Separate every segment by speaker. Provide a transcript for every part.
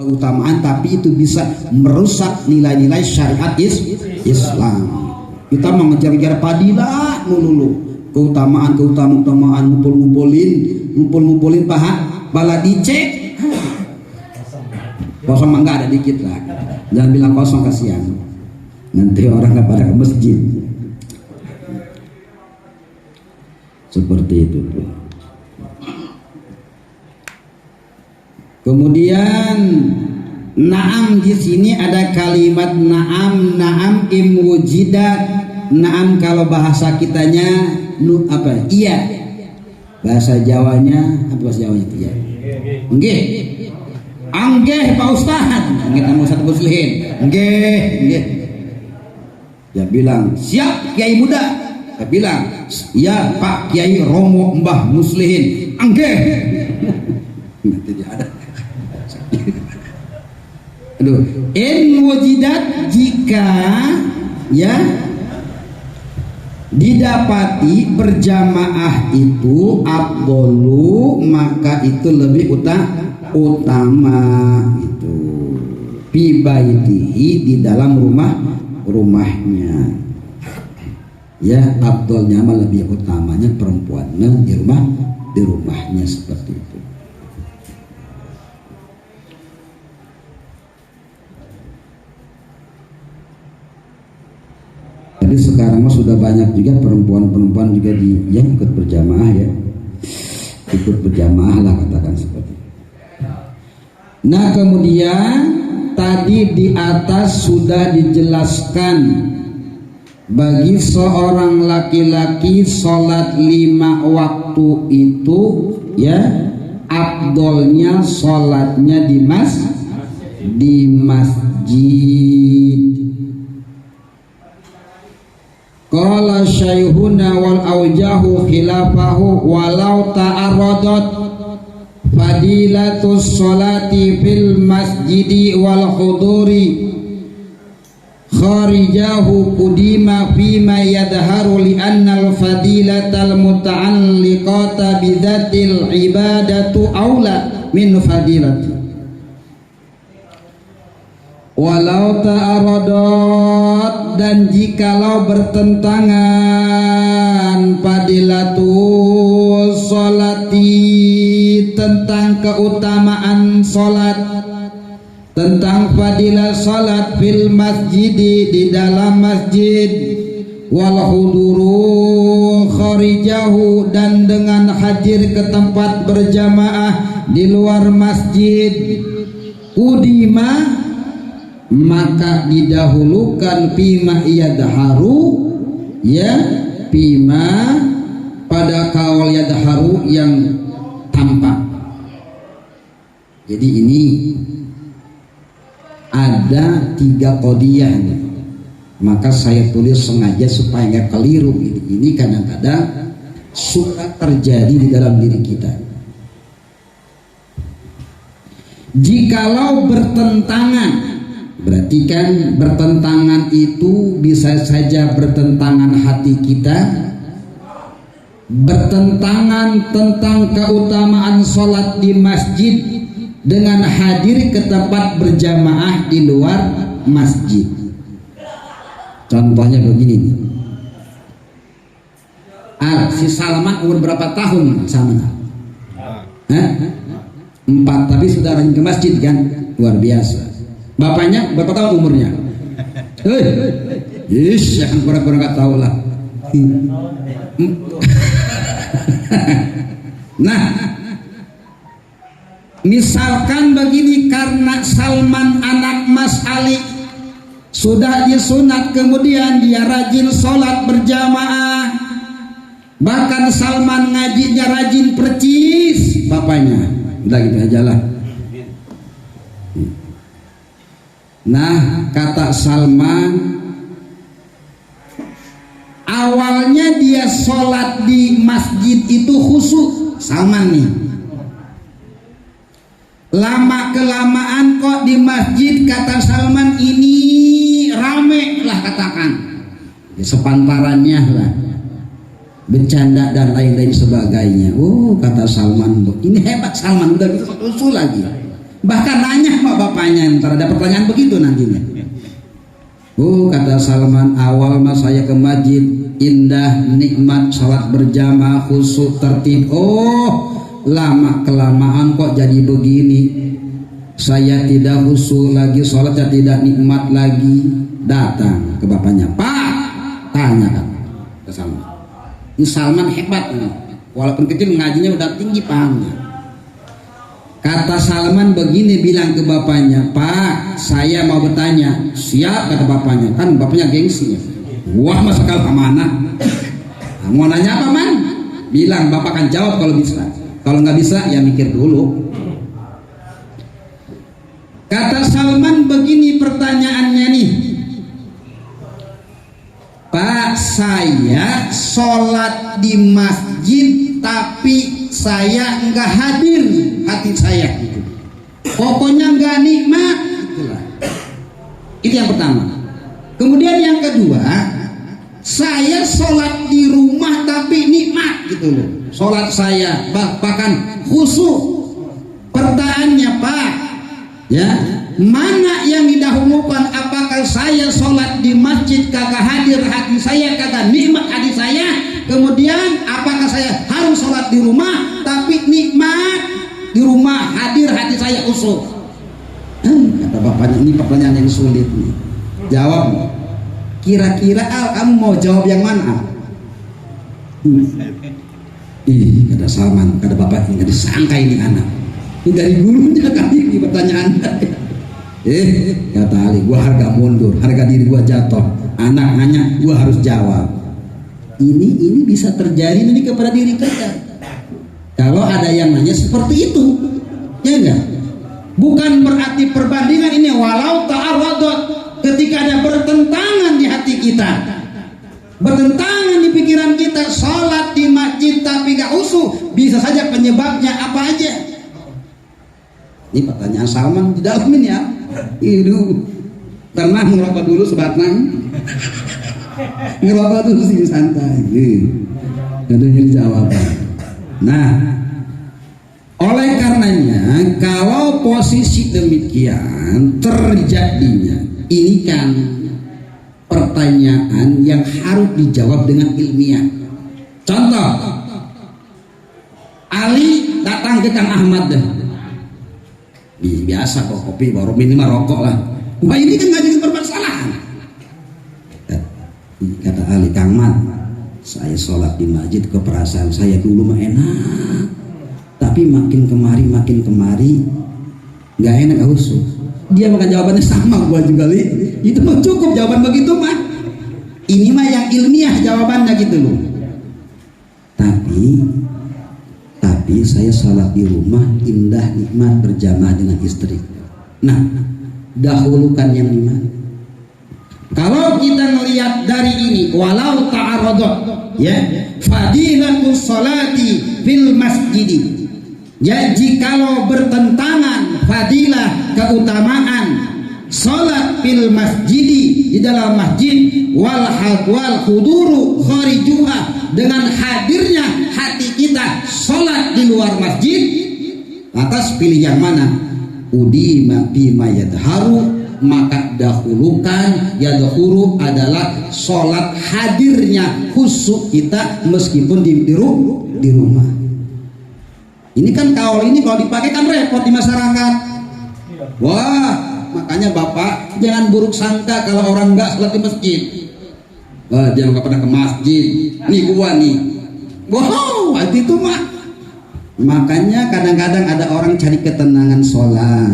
Speaker 1: keutamaan, tapi itu bisa merusak nilai-nilai syariat Islam. Kita mengejar-ngejar padilah dulu, keutamaan ngumpulin pahala dicek kosong, enggak ada dikit lah, jangan bilang kosong, kasihan nanti orang nggak pada ke masjid. Seperti itu tuh. Kemudian na'am, di sini ada kalimat na'am imwujidat. Na'am kalau bahasa kitanya iya. Bahasa Jawanya apa bahasa Jawanya itu ya? Nggih. Anggeh Pak Ustaz. Kita mau satu muslihin. Nggih. Ya bilang, "Siap Kiai muda." Ya bilang, "Ya Pak Kiai Romo Mbah muslihin." Anggeh. Tidak ada. Aduh, in wujidat, jika ya didapati berjamaah itu afdolu, maka itu lebih utama itu fi baitihi, di dalam rumahnya ya, afdolnya mah lebih utamanya perempuannya di rumahnya, seperti itu. Jadi sekarang mah sudah banyak juga perempuan juga yang ikut berjamaah ya, ikut berjamaah lah, katakan seperti itu. Nah kemudian tadi di atas sudah dijelaskan bagi seorang laki-laki sholat 5 waktu itu ya, afdolnya sholatnya di masjid. Qala syaikhuna wal aujahu khilafahu walau ta'arradat fadilatus sholati fil masjidi wal huduri kharijahu qudima fima yadharu li annal fadilatal muta'alliqata bidzatil ibadatu aula min fadilati walau ta'aradat, dan jikalau bertentangan fadilatul sholati, tentang keutamaan sholat, tentang fadilah sholat fil masjidi, di dalam masjid, wal huduru kharijahu, dan dengan hadir ke tempat berjamaah di luar masjid, udima, maka didahulukan pima yadharu ya, pima pada kaul yadharu yang tampak. Jadi ini ada 3 qadiyah nih, maka saya tulis sengaja supaya nggak keliru. Ini kadang-kadang suka terjadi di dalam diri kita. Jikalau bertentangan, berarti kan bertentangan itu bisa saja bertentangan hati kita, bertentangan tentang keutamaan sholat di masjid dengan hadir ke tempat berjamaah di luar masjid. Contohnya begini nih, si Salman umur berapa tahun sama? 4, tapi sudah rajin ke masjid kan, luar biasa. Bapaknya berapa tahun umurnya? Jangan pura-pura nggak tahu lah. Nah, misalkan begini, karena Salman anak Mas Ali sudah disunat, kemudian dia rajin sholat berjamaah, bahkan Salman ngajinya rajin percis, bapaknya udah gitu aja lah. Nah kata Salman, awalnya dia sholat di masjid itu khusyuk, Salman nih. Lama kelamaan kok di masjid, kata Salman, ini rame lah, katakan sepantarannya lah, bercanda dan lain-lain sebagainya. Kata Salman, ini hebat Salman, udah gitu usul lagi, bahkan nanya sama bapak pertanyaan, ntar ada pertanyaan begitu nantinya. Kata Salman, awal mah saya ke masjid, indah, nikmat, sholat berjamaah, khusyuk, tertib. Lama kelamaan kok jadi begini. Saya tidak khusyuk lagi, sholatnya tidak nikmat lagi. Datang ke bapaknya, Pak, tanya kan ke Salman. Ini Salman hebat, walaupun kecil ngajinya udah tinggi pahamnya. Kata Salman begini, bilang ke bapaknya, Pak, saya mau bertanya. Siap, kata bapaknya. Kan bapaknya gengsi. Wah, masa kau kemana? Mau nanya apa, Man? Bilang, bapak kan jawab kalau bisa. Kalau nggak bisa, ya mikir dulu. Kata Salman begini pertanyaannya nih, Pak, saya sholat di masjid tapi saya enggak hadir hati saya gitu. Pokoknya enggak nikmat itulah. Itu yang pertama. Kemudian yang kedua, saya sholat di rumah tapi nikmat gitu loh. Sholat saya bahkan khusyuk. Pertanyaannya, Pak, ya, mana yang didahulukan? Apakah saya sholat di masjid kagak hadir hati saya, kagak nikmat hati saya? Kemudian apakah saya harus sholat di rumah tapi nikmat di rumah, hadir hati saya khusyuk? Kata bapaknya, ini pertanyaan yang sulit nih. Jawab. Kira-kira kamu mau jawab yang mana? Kata Salman, kata bapak, nggak disangka ini anak. Ini dari gurunya kali ini pertanyaan. Kata Ali, gua harga mundur, harga diri gua jatuh. Anak nanya, gua harus jawab. Ini bisa terjadi nanti kepada diri kita. Kalau ada yang nanya seperti itu, ya enggak? Bukan berarti perbandingan ini walau ta'aradot, ketika ada bertentangan di hati kita, bertentangan di pikiran kita, sholat di masjid tapi gak khusyuk, bisa saja penyebabnya apa aja. Ini pertanyaan Salman di dalam ini ya. Itu pernah ngerokok dulu sebatang, ngerokok dulu sih santai. Ada yang jawaban. Nah, oleh karenanya kalau posisi demikian terjadinya, ini kan pertanyaan yang harus dijawab dengan ilmiah. Contoh, Ali datang ke Kang Ahmad deh. Biasa kok kopi, baru minimal rokok lah. Wah, ini kan nggak jadi permasalahan. Kata Ali, Kang Mat, saya sholat di masjid, keperasaan saya dulu mah enak, tapi makin kemari nggak enak khusyuk. Dia makan jawabannya sama gua juga, Li. Itu mah cukup jawaban begitu mah. Ini mah yang ilmiah jawabannya gitu loh. Tapi saya sholat di rumah indah nikmat berjamaah dengan istri. Nah, dahulukan yang dimana? Kalau kita melihat dari ini, walau ta'aradot, ya, fadilatus sholati fil masjidi. Ya, jikalau bertentangan fadilah keutamaan sholat fil masjidi, di dalam masjid, wal huduru kharijuha, dengan hadirnya hati kita sholat di luar masjid, lantas pilih yang mana? Udima bima yadharu, maka dahulukan yadhuru adalah sholat hadirnya khusyuk kita meskipun di rumah. Ini kan kaul ini kalau dipakai kan repot di masyarakat. Wah, makanya Bapak jangan buruk sangka kalau orang enggak sholat di masjid. Wah, dia nggak pernah ke masjid. Nih gua nih. Wow, itu mah. Makanya kadang-kadang ada orang cari ketenangan sholat.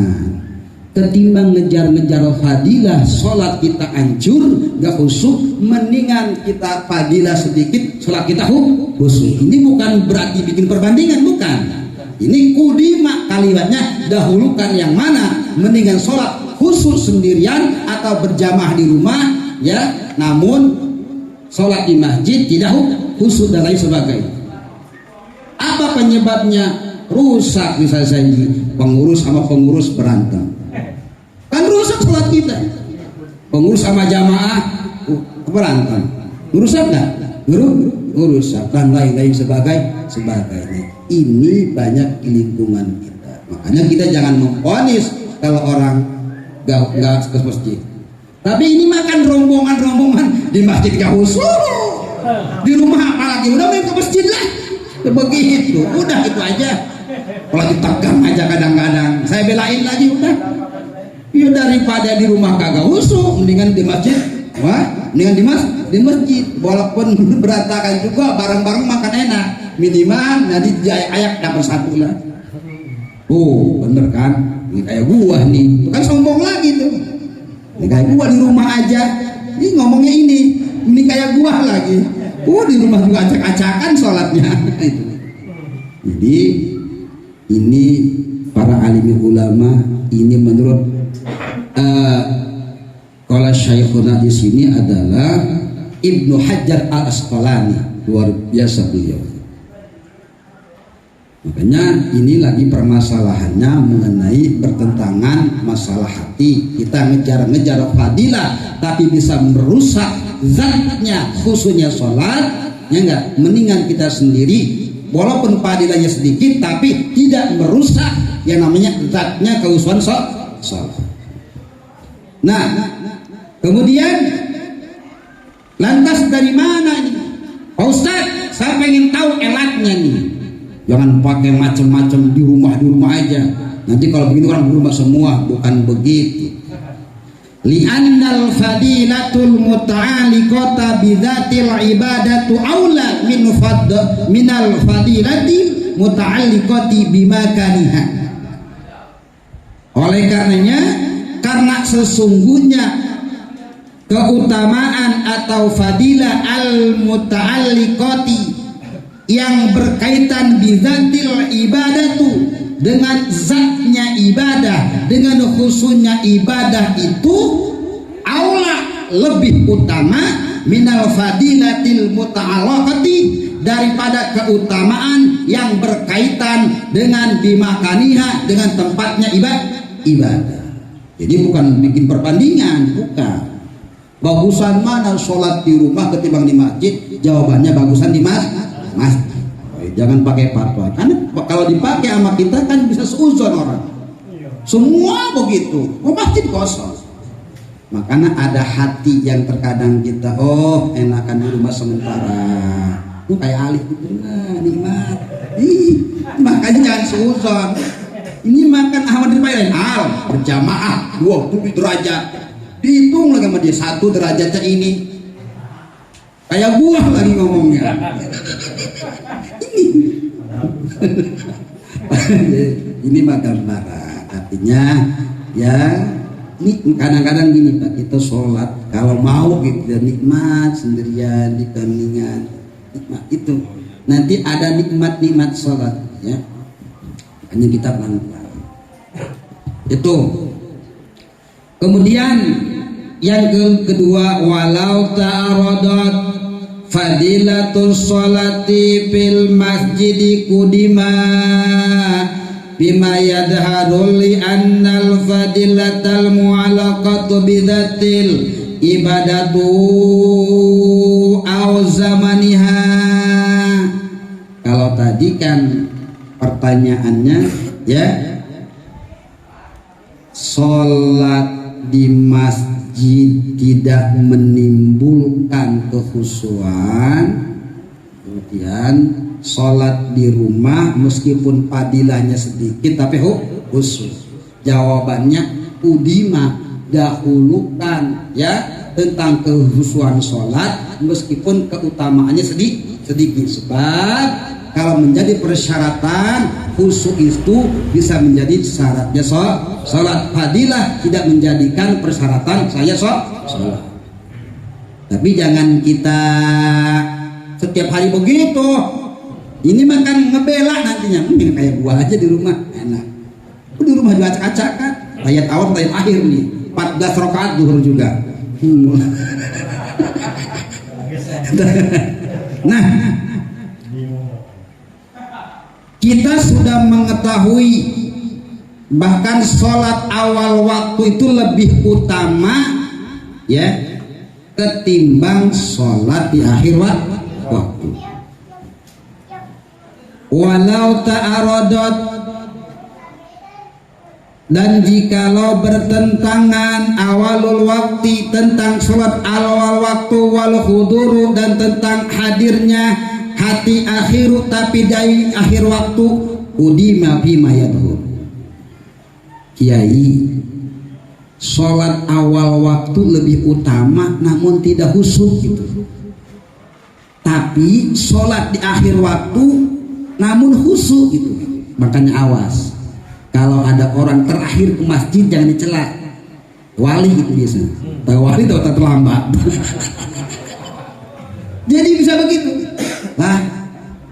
Speaker 1: Ketimbang ngejar-ngejar fadilah sholat kita hancur, gak khusyuk, mendingan kita fadilah sedikit, sholat kita khusyuk. Ini bukan berarti bikin perbandingan, bukan. Ini kudima kalimatnya, dahulukan yang mana, mendingan sholat khusyuk sendirian atau berjamaah di rumah, ya. Namun sholat di masjid tidak khusyuk dan lain sebagainya. Apa penyebabnya? Rusak misalnya pengurus sama pengurus berantem, kan rusak sholat kita. Pengurus sama jamaah berantem, rusak nggak? Rusak dan lain-lain sebagainya. Ini banyak di lingkungan kita. Makanya kita jangan memvonis kalau orang Gak ke masjid. Tapi ini makan rombongan di masjid gak khusus. Di rumah apalagi udah main ke masjid lah. Begitu, udah itu aja. Kalau ditegang aja kadang-kadang. Saya belain lagi udah. Ya daripada di rumah kagak khusus, mendingan di masjid. Wah, mendingan di masjid. Walaupun berantakan juga, bareng-bareng makan enak. Minimal nanti ayak dapat satu lah. Oh, bener kan? Ini kayak gua nih. Itu kan sombong lagi tuh. Ini kayak gua di rumah aja. Ini ngomongnya ini kayak gua lagi. Di rumah juga acak-acakan sholatnya. Jadi ini para alim ulama, ini menurut kalau Syekhuna di sini adalah Ibnu Hajar Al-Asqalani, luar biasa beliau. Makanya ini lagi permasalahannya mengenai bertentangan masalah hati. Kita ngejar-ngejar fadilah tapi bisa merusak zatnya, khususnya sholat, ya enggak? Mendingan kita sendiri walaupun fadilahnya sedikit tapi tidak merusak yang namanya zatnya, kekhususan sholat. Nah, kemudian lantas dari mana ini? Pak Ustadz, saya pengen tahu elatnya nih. Jangan pakai macam-macam di rumah aja. Nanti kalau begitu orang di rumah semua, bukan begitu. Li'annal fadilatul muta'alliqata bidzatil ibadatu aula minal fadilatil muta'alliqati bimakaniha. Oleh karenanya, karena sesungguhnya keutamaan atau fadilah al-muta'alliqati yang berkaitan bizatil ibadatu, dengan zatnya ibadah, dengan khususnya ibadah itu aula, lebih utama minal fadilatil muta'alliqati, daripada keutamaan yang berkaitan dengan bimakaniha, dengan tempatnya ibadah. Jadi bukan bikin perbandingan, bukan. Bagusan mana sholat di rumah ketimbang di masjid? Jawabannya bagusan di masjid. Jangan pakai fatwa, karena kalau dipakai sama kita kan bisa seuzon orang. Semua begitu. Masjid kosong. Makanya ada hati yang terkadang kita enakan di rumah sementara. Kayak alih gitu, nikmat. Makanya jangan seuzon. Ini makan Ahmad Rifa'i berjamaah 20 derajat. Dihitung lagi sama dia 1 derajatnya ini. Kayak buah lagi ngomongnya. Ini makan marah. Artinya ya ini kadang-kadang gini Pak, kita sholat kalau mau gitu ya, nikmat sendirian di keningan, nikmat itu. Nanti ada nikmat sholat ya. Hanya kita pelan-pelan. Itu. Kemudian yang kedua, walau ta'aradat fadilatus sholati fil masjidi kudima bima yadharul li annal fadilatal mu'alaqatu bidatil ibadatu aw zamaniha. Kalau tadi kan pertanyaannya ya, sholat di masjid tidak menimbulkan kekhusyuan, kemudian sholat di rumah meskipun fadilahnya sedikit tapi khusyuk. Jawabannya udima, dahulukan ya tentang kekhusyuan sholat meskipun keutamaannya sedikit. Sebab kalau menjadi persyaratan khusyuk itu bisa menjadi syaratnya sholat. Fadilah tidak menjadikan persyaratan saya sholat. Tapi jangan kita setiap hari begitu. Ini makan ngebela nantinya. Kayak gua aja di rumah enak. Di rumah juga acak-acakan. Ayat awal, ayat akhir nih. 14 rakaat zuhur juga. Nah, kita sudah mengetahui bahkan sholat awal waktu itu lebih utama ya ketimbang sholat di akhir waktu. Walau ta'aradat Dan jikalau bertentangan awalul waktu tentang sholat awal waktu wal huduru, dan tentang hadirnya hati akhiru tapi dari akhir waktu, udima bima yadhur. Kiai, sholat awal waktu lebih utama namun tidak khusyuk gitu. Tapi sholat di akhir waktu namun khusyuk gitu. Makanya awas, kalau ada orang terakhir ke masjid jangan dicela. Wali itu biasa. Tahu wali tahu tak terlambat. Jadi bisa begitu. Nah,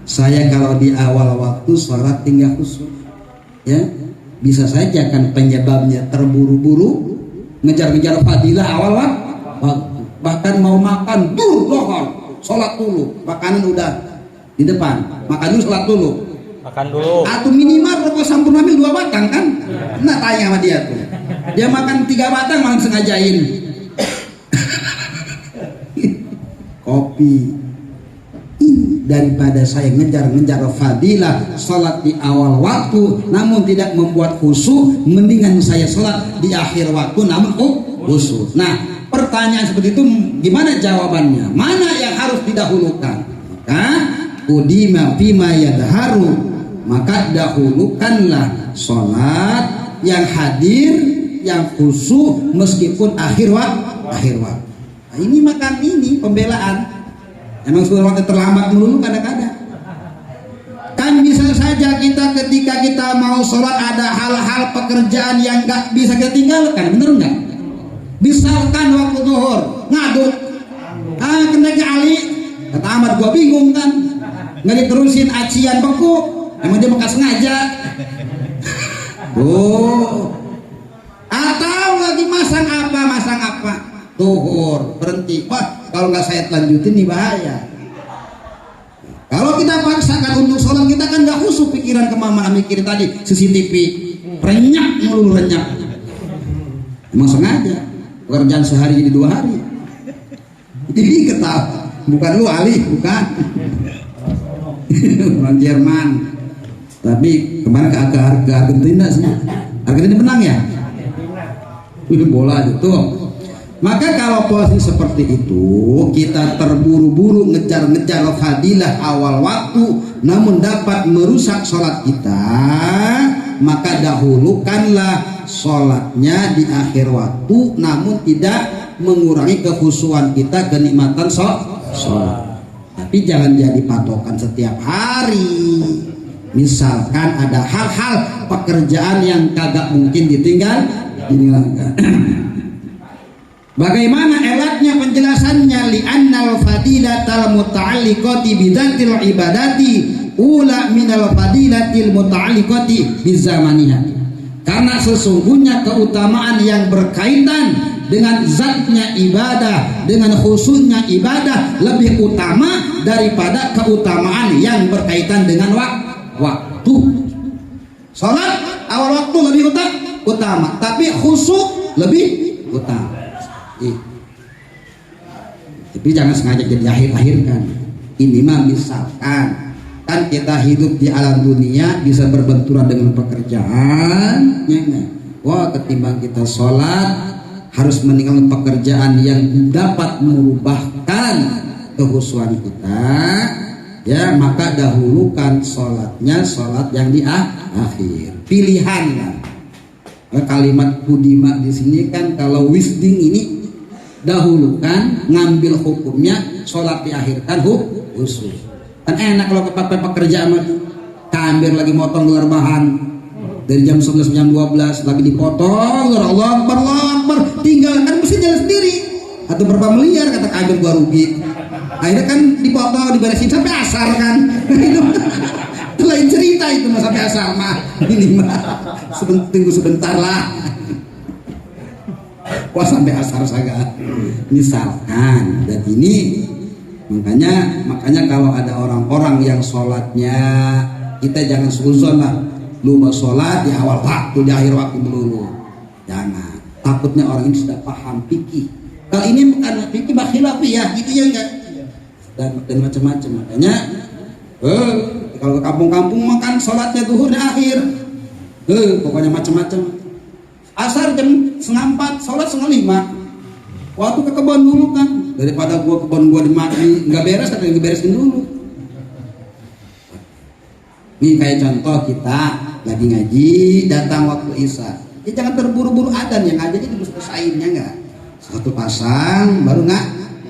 Speaker 1: saya kalau di awal waktu sholat tinggal khusyuk, ya bisa saja kan penyebabnya terburu-buru ngejar-ngejar fadilah awal waktu. Bahkan mau makan dohor, sholat dulu, makanan udah di depan, makan dulu, sholat dulu.
Speaker 2: Makan dulu.
Speaker 1: Atau minimal rokok sampun ambil 2 batang kan? Nah tanya sama dia tuh. Dia makan 3 batang malah sengajain. Kopi. Ini daripada saya ngejar-ngejar fadilah sholat di awal waktu namun tidak membuat khusyuk, mendingan saya sholat di akhir waktu namun khusyuk. Nah pertanyaan seperti itu gimana jawabannya? Mana yang harus didahulukan? Maka udima bima yadharu, maka dahulukanlah sholat yang hadir, yang khusyuk meskipun akhir waktu. Nah, ini makan ini pembelaan. Emang sholat terlambat melulu kadang-kadang. Kan bisa saja kita ketika kita mau sholat ada hal-hal pekerjaan yang nggak bisa kita tinggalkan, bener nggak? Misalkan waktu zuhur ngaduk, kenanya Ali, kata Ahmad gua bingung kan, nggak diterusin acian beku. Emang dia bekas sengaja. Atau lagi masang apa tuhur berhenti. Wah, kalau nggak saya lanjutin nih bahaya. Kalau kita paksakan untuk sholat, kita kan nggak khusyuk pikiran kemana mikirin tadi CCTV renyak mulu renyak. Emang sengaja pekerjaan sehari jadi 2 hari. Jadi ketawa, bukan lu Ali, bukan. Orang Jerman. Tapi kemarin ke Argentina sih. Argentina menang ya? Ini bola itu. Maka kalau posisi seperti itu, kita terburu-buru ngejar-ngejar fadilah awal waktu namun dapat merusak sholat kita, maka dahulukanlah sholatnya di akhir waktu namun tidak mengurangi kekhusyuan kita, kenikmatan sholat. Tapi jangan jadi patokan setiap hari. Misalkan ada hal-hal pekerjaan yang kagak mungkin ditinggalkan. Bagaimana elatnya penjelasannya? Li'annal fadilatal muta'alliqati bidzatil ibadati ula minal fadilatil muta'alliqati bizamaniha. Karena sesungguhnya keutamaan yang berkaitan dengan zatnya ibadah, dengan khusyuknya ibadah lebih utama daripada keutamaan yang berkaitan dengan waktu. Salat awal waktu lebih utama, tapi khusyuk lebih utama. Tapi jangan sengaja jadi akhir-akhirkan. Ini mah misalkan kan kita hidup di alam dunia bisa berbenturan dengan pekerjaan, wah ketimbang kita sholat harus meninggalkan pekerjaan yang dapat merubahkan kekhusyuan kita, ya maka dahulukan sholatnya sholat yang di akhir. Pilihan lah. Kalimat kudima di sini kan kalau wisding ini dahulukan, ngambil hukumnya, sholat diakhirkan khusyuk. Kan enak kalau kepake pekerjaan kambir lagi motong gelar bahan dari jam 11 jam 12 lagi dipotong, Allah Akbar, tinggal kan mesti jalan sendiri. Atau berapa miliar kata kambir gua rugi. Akhirnya kan dipotong, diberesin sampai asar kan. Itu lain cerita itu mah sampai asar mah. Ini mah tunggu sebentar lah. Wah sampai asar saja misalkan. Dan ini makanya kalau ada orang-orang yang sholatnya kita jangan suzon lah, lu mau sholat di awal waktu di akhir waktu melulu, jangan. Takutnya orang ini sudah paham fikih. Kalau ini bukan fikih khilafiyah ya gitu ya enggak, dan macam-macam. Makanya kalau ke kampung-kampung makan sholatnya zuhur di akhir, pokoknya macam-macam. asar jam 3:30, sholat 4:30. Waktu ke kebun dulu kan, daripada kebun gua dimati nggak beres, kan beresin dulu. Ini kayak contoh kita lagi ngaji, datang waktu isya, ya jangan terburu-buru adzan, yang ngaji itu selesainya nggak satu pasang baru nggak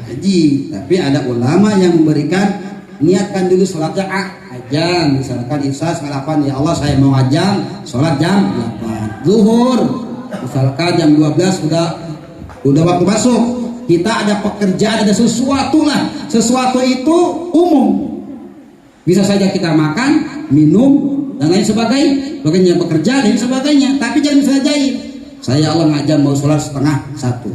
Speaker 1: ngaji. Tapi ada ulama yang memberikan, niatkan dulu sholatnya adzan, misalkan isya setengah 8, ya Allah saya mau adzan, sholat jam 8. Zuhur misalkan jam 12 udah waktu masuk, kita ada pekerjaan, ada sesuatu lah, sesuatu itu umum, bisa saja kita makan, minum dan lain sebagainya, pekerjaan dan sebagainya. Tapi jangan disengajain, saya Allah ngajak mau sholat 12:30.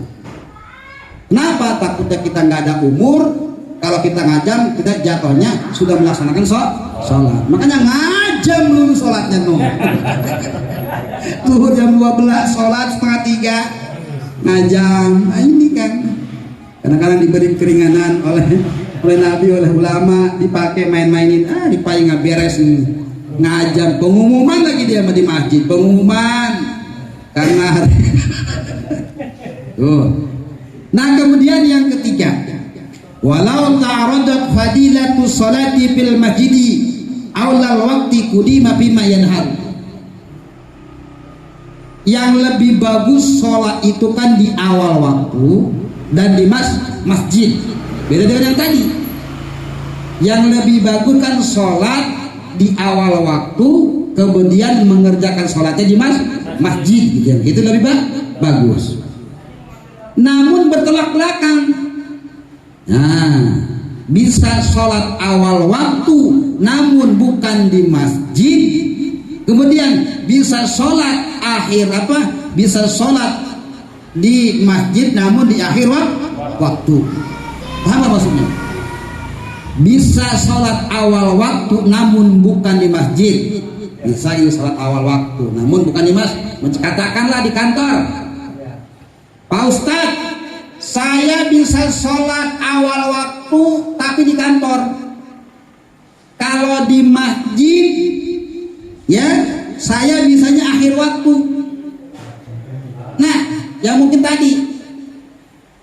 Speaker 1: Kenapa? Takutnya kita nggak ada umur, kalau kita ngajam kita jatuhnya sudah melaksanakan sholat. Makanya ngajam dulu sholatnya tuh. Tuh jam 12 sholat 2:30 ngajam. Nah, ini kan kadang-kadang diberi keringanan oleh Nabi, oleh ulama, dipakai main-mainin, dipakai nggak beres nih, ngajam, pengumuman lagi dia di masjid, pengumuman karena tuh. Nah kemudian yang ketiga, walau ta'aradat fadilatu sholati fil masjidi aulal waqti qudima bima yanhar. Yang lebih bagus sholat itu kan di awal waktu dan di masjid. Beda dengan yang tadi. Yang lebih bagus kan sholat di awal waktu, kemudian mengerjakan sholatnya di masjid gitu. Itu lebih bagus. Namun bertolak belakang. Nah, bisa sholat awal waktu namun bukan di masjid, kemudian bisa sholat bisa sholat di masjid namun di akhir waktu. Paham apa maksudnya? Bisa sholat awal waktu namun bukan di masjid, bisa sholat awal waktu namun bukan di masjid. Katakanlah di kantor, Pak Ustadz, saya bisa sholat awal waktu tapi di kantor. Kalau di masjid, ya saya bisanya akhir waktu. Nah, yang mungkin tadi,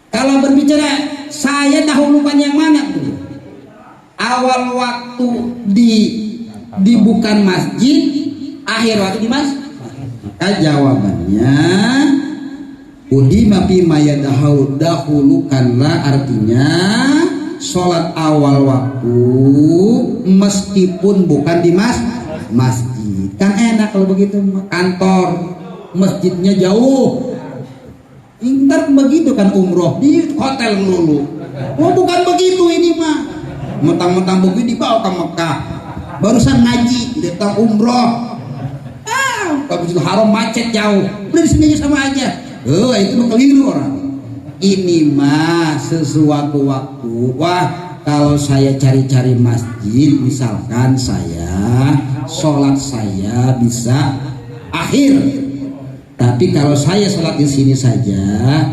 Speaker 1: kalau berbicara saya dahulukan yang mana tuh? Awal waktu di bukan masjid, akhir waktu di masjid. Maka jawabannya udima bima yadahulukanlah, artinya sholat awal waktu meskipun bukan di masjid. Kan enak kalau begitu, kantor masjidnya jauh. Ntar begitu kan umroh di hotel melulu. Oh bukan begitu ini mah, mentang-mentang begitu dibawa ke Mekah, barusan ngaji datang umroh, Masjidil Haram macet jauh, udah di sini sama aja. Itu keliru orang. Ini mah sesuatu waktu. Wah, kalau saya cari-cari masjid, misalkan saya sholat saya bisa akhir, tapi kalau saya sholat di sini saja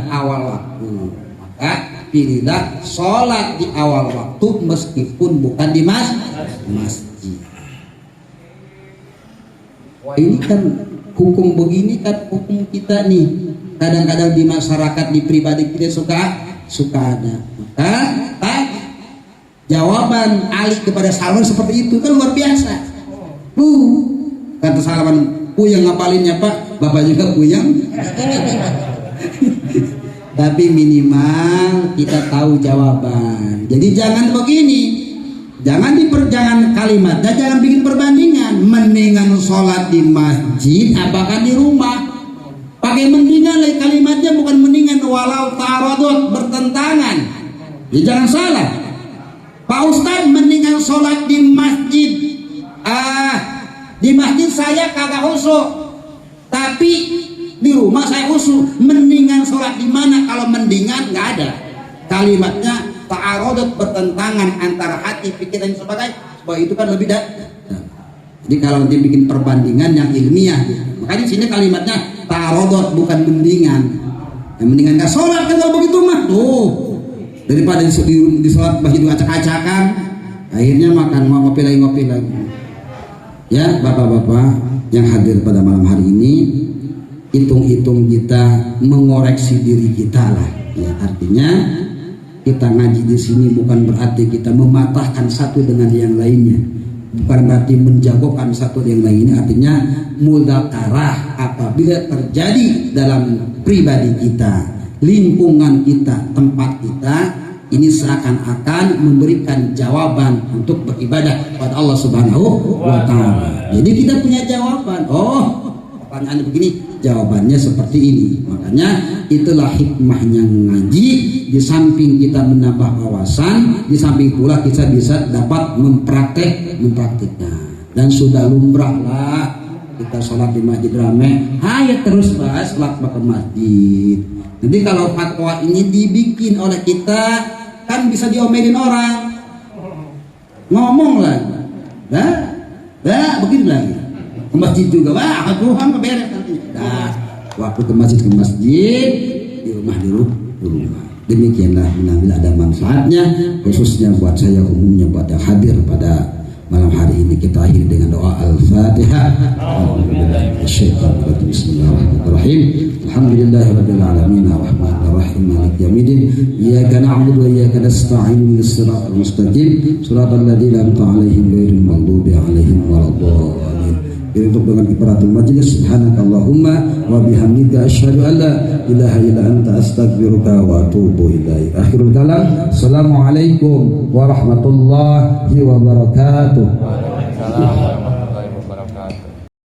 Speaker 1: awal waktu, maka pilihlah sholat di awal waktu meskipun bukan di masjid. Wah, ini kan hukum begini kan hukum kita nih. Kadang-kadang di masyarakat, di pribadi kita suka ada. Maka jawaban Ali kepada Salman seperti itu kan luar biasa. Kata Salman, puyeng ngapalinnya Pak, Bapak juga puyeng. Tapi minimal kita tahu jawaban. Jadi jangan begini, jangan kalimatnya jangan bikin perbandingan. Mendingan sholat di masjid apakah di rumah? Pakai mendingan lagi kalimatnya, bukan mendingan. Walau ta'aradut, bertentangan. Ya jangan salah. Pak Ustadz mendingan sholat di masjid. Di masjid saya kagak khusyuk, tapi di rumah saya khusyuk. Mendingan sholat di mana? Kalau mendingan nggak ada. Kalimatnya ta'aradut, bertentangan antara hati, pikiran dan sebagainya. Bahwa itu kan lebih Jadi kalau nanti bikin perbandingan yang ilmiah, makanya di sini kalimatnya ta'aradut, bukan mendingan. Yang mendingan nggak sholat kan kalau begitu mah. Tuh, daripada di sholat masjid acak-acakan, akhirnya makan mau ngopi lagi. Ya, bapak-bapak yang hadir pada malam hari ini, hitung-hitung kita, mengoreksi diri kita lah. Ya, artinya kita ngaji di sini bukan berarti kita mematahkan satu dengan yang lainnya, bukan berarti menjagokan satu dengan lainnya. Artinya mudzakarah apabila terjadi dalam pribadi kita, lingkungan kita, tempat kita, ini seakan-akan memberikan jawaban untuk beribadah kepada Allah Subhanahu wa Ta'ala. Jadi kita punya jawaban. Oh, pertanyaan begini, jawabannya seperti ini. Makanya itulah hikmahnya ngaji. Di samping kita menambah wawasan, di samping pula kita bisa dapat mempraktikkan. Dan sudah lumrah lah kita sholat di masjid rame, ayo terus bahas sholat ke masjid. Nanti kalau fatwa ini dibikin oleh kita, kan bisa diomelin orang, ngomong lagi, begini lagi, ke masjid juga, wah Tuhan beres nanti. Nah, waktu ke masjid, di rumah. Demikianlah, menambil ada manfaatnya, khususnya buat saya, umumnya buat yang hadir pada malam hari ini. Kita akhiri dengan doa Al-Fatihah. Bismillahirrahmanirrahim. Alhamdulillahirabbil alamin arrahmanir rahim maliki yaumiddin. Iyyaka na'budu wa iyyaka nasta'in ihdinas siratal mustaqim siratal ladzina an'amta 'alaihim ghairil maghdubi 'alaihim waladdallin. Untuk dengan kifaratul majlis, subhanakallahumma wa bihamdika asyhadu an la ilaha illa anta astaghfiruka wa atubu ilaik. Akhirul kalam, assalamualaikum warahmatullahi wabarakatuh.